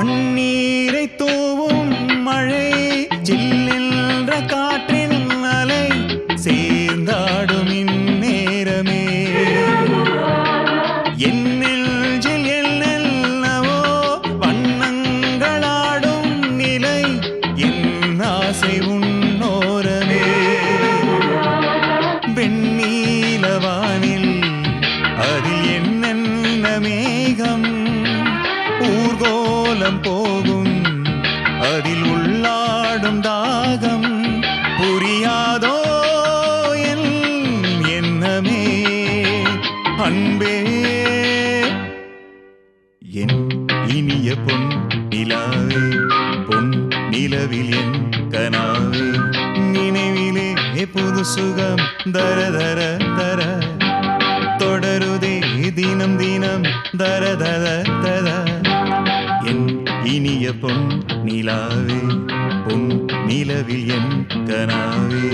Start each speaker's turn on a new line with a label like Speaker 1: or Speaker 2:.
Speaker 1: பன்னீரை தூவும் மழை ஜில்லென்ற காற்றின் அலை சேர்ந்தாடும் இந்நேரமே என் நெஞ்சில் என்னென்னவோ வண்ணங்களாடும் நிலை என் ஆசை உன்னோரமே வெண்ணீலவானில் அதில் என்னென்ன மேகம் ஊர்கோலம் போகும் அதில் உள்ளாடும் தாகம் புரியாதோ என் எண்ணமே அன்பே என் இனிய பொன் நிலாவே பொன் நிலவில் என் கனாவே நினைவிலே புது சுகம் தர தர தர தொடருதே தினம் தினம் தர தர தர என் இனிய பொன் நிலாவே பொன் நிலவில் என் கனாவே